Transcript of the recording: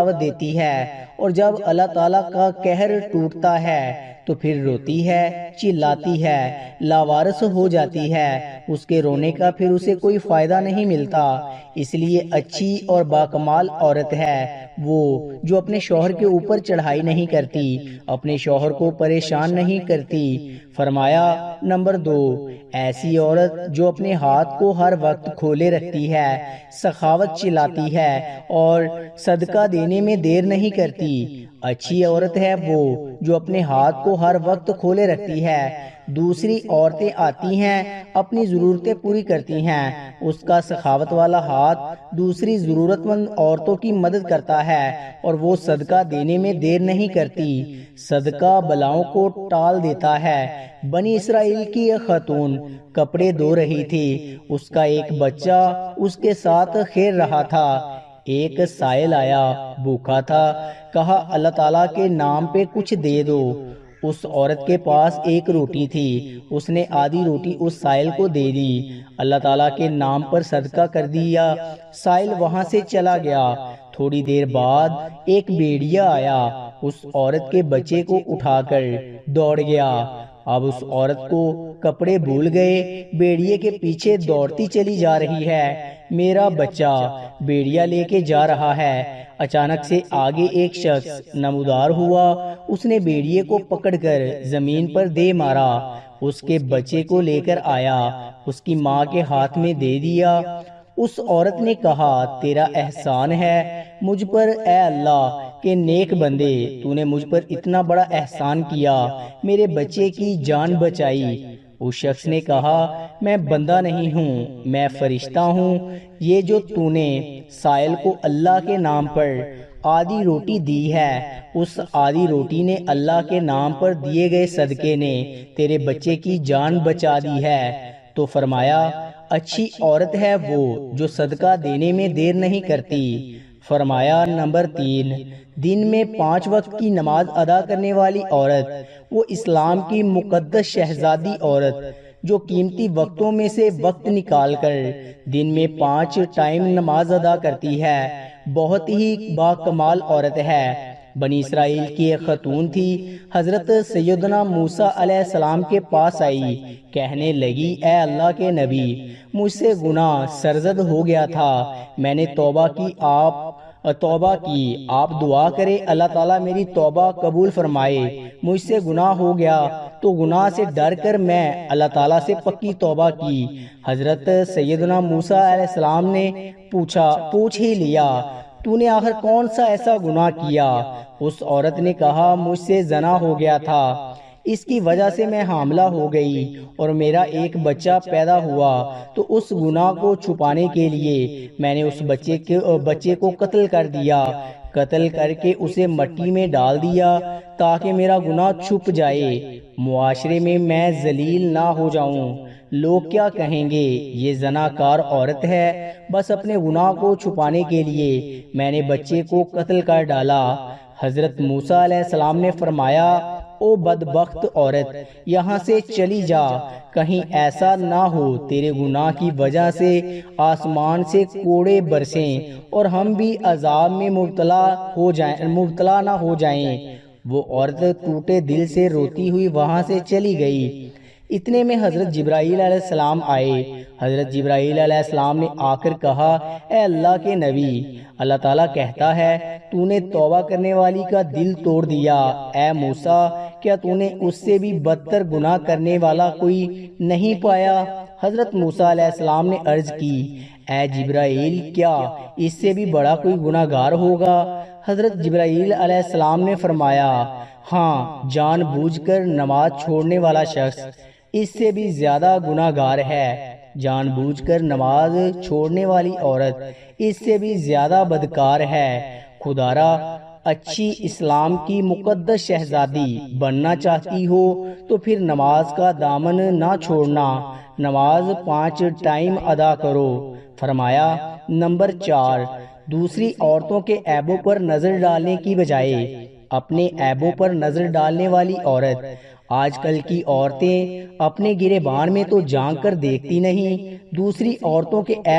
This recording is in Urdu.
دعوت دیتی ہے، اور جب اللہ تعالیٰ کا قہر ٹوٹتا ہے تو پھر روتی ہے، چلاتی ہے، لاوارث ہو جاتی ہے، اس کے رونے کا پھر اسے کوئی فائدہ نہیں ملتا۔ اس لیے اچھی اور باکمال عورت ہے وہ جو اپنے شوہر کے اوپر چڑھائی نہیں کرتی، اپنے شوہر کو پریشان نہیں کرتی۔ فرمایا نمبر 2، ایسی عورت جو اپنے ہاتھ کو ہر وقت کھولے رکھتی ہے، سخاوت چلاتی ہے اور صدقہ دینے میں دیر نہیں کرتی۔ اچھی عورت ہے وہ جو اپنے ہاتھ کو ہر وقت کھولے رکھتی ہے، دوسری عورتیں آتی ہیں، اپنی ضرورتیں پوری کرتی ہیں، اس کا سخاوت والا ہاتھ دوسری ضرورت مند عورتوں کی مدد کرتا ہے اور وہ صدقہ دینے میں دیر نہیں کرتی۔ صدقہ بلاؤں کو ٹال دیتا ہے۔ بنی اسرائیل کی ایک خاتون کپڑے دھو رہی تھی، اس کا ایک بچہ اس کے ساتھ کھیل رہا تھا۔ ایک سائل آیا، بھوکا تھا، کہا اللہ تعالیٰ کے نام پہ کچھ دے دو۔ اس عورت کے پاس ایک روٹی تھی، اس نے آدھی روٹی اس سائل کو دے دی، اللہ تعالیٰ کے نام پر صدقہ کر دیا۔ سائل وہاں سے چلا گیا۔ تھوڑی دیر بعد ایک بھیڑیا آیا، اس عورت کے بچے کو اٹھا کر دوڑ گیا۔ اب اس عورت کو کپڑے بھول گئے، بھیڑیے کے پیچھے دوڑتی چلی جا رہی ہے۔ میرا بچہ، بھیڑیا لے کے جا رہا ہے۔ اچانک سے آگے ایک شخص نمودار ہوا، اس نے بھیڑیے کو پکڑ کر زمین پر دے مارا، اس کے بچے کو لے کر آیا، اس کی ماں کے ہاتھ میں دے دیا۔ اس عورت نے کہا تیرا احسان ہے مجھ پر اے اللہ کے نیک بندے، تو نے مجھ پر اتنا بڑا احسان کیا، میرے بچے کی جان بچائی۔ اس شخص نے کہا میں بندہ نہیں ہوں، میں فرشتہ ہوں۔ یہ جو تو نے سائل کو اللہ کے نام پر آدھی روٹی دی ہے، اس آدھی روٹی نے اللہ کے نام پر دیے گئے صدقے نے تیرے بچے کی جان بچا دی ہے۔ تو فرمایا اچھی عورت ہے وہ جو صدقہ دینے میں دیر نہیں کرتی۔ فرمایا نمبر 3، دن میں 5 وقت کی نماز ادا کرنے والی عورت، وہ اسلام کی مقدس شہزادی عورت جو قیمتی وقتوں میں سے وقت نکال کر دن میں 5 ٹائم نماز ادا کرتی ہے، بہت ہی باکمال عورت ہے۔ بنی اسرائیل کی ایک خاتون تھی، حضرت سیدنا موسیٰ علیہ السلام کے پاس آئی، کہنے لگی اے اللہ کے نبی، مجھ سے گناہ سرزد ہو گیا تھا، میں نے توبہ کی، آپ دعا کرے اللہ تعالیٰ میری توبہ قبول فرمائے، مجھ سے گناہ ہو گیا تو گناہ سے ڈر کر میں اللہ تعالیٰ سے پکی توبہ کی۔ حضرت سیدنا موسیٰ علیہ السلام نے پوچھ ہی لیا تو نے آخر کون سا ایسا گناہ کیا؟ اس عورت نے کہا مجھ سے زنا ہو گیا تھا، اس کی وجہ سے میں حاملہ ہو گئی اور میرا ایک بچہ پیدا ہوا، تو اس گناہ کو چھپانے کے لیے میں نے اس بچے کو قتل کر دیا، قتل کر کے اسے مٹی میں ڈال دیا تاکہ میرا گناہ چھپ جائے، معاشرے میں ذلیل نہ ہو جاؤں، لوگ کیا کہیں گے یہ زناکار عورت ہے، بس اپنے گناہ کو چھپانے کے لیے میں نے بچے کو قتل کر ڈالا۔ حضرت موسیٰ علیہ السلام نے فرمایا او بدبخت عورت، یہاں سے چلی جا، کہیں ایسا نہ ہو تیرے گناہ کی وجہ سے آسمان سے کوڑے برسیں اور ہم بھی عذاب میں مبتلا نہ ہو جائیں۔ وہ عورت ٹوٹے دل سے روتی ہوئی وہاں سے چلی گئی۔ اتنے میں حضرت جبرائیل علیہ السلام آئے۔ حضرت جبرائیل علیہ السلام نے آ کر کہا اے اللہ کے نبی، اللہ تعالیٰ کہتا ہے تو نے توبہ کرنے والی کا دل توڑ دیا، اے موسیٰ کیا تو نے اس سے بھی بدتر گناہ کرنے والا کوئی نہیں پایا؟ حضرت موسیٰ علیہ السلام نے عرض کی اے جبرائیل کیا اس سے بھی بڑا کوئی گناہ گار ہوگا؟ حضرت جبرائیل علیہ السلام نے فرمایا ہاں، جان بوجھ کر نماز چھوڑنے والا شخص اس سے بھی زیادہ گناہ گار ہے، جان بوجھ کر نماز چھوڑنے والی عورت اس سے بھی زیادہ بدکار ہے۔ خدارا اچھی اسلام کی مقدس شہزادی بننا چاہتی ہو تو پھر نماز کا دامن نہ چھوڑنا، نماز 5 ٹائم ادا کرو۔ فرمایا نمبر 4، دوسری عورتوں کے عیبوں پر نظر ڈالنے کی بجائے اپنے عیبوں پر نظر ڈالنے والی عورت۔ آج کل کی عورتیں اپنے گریبان میں تو جھانک کر دیکھتی نہیں، دوسری عورتوں کے عیب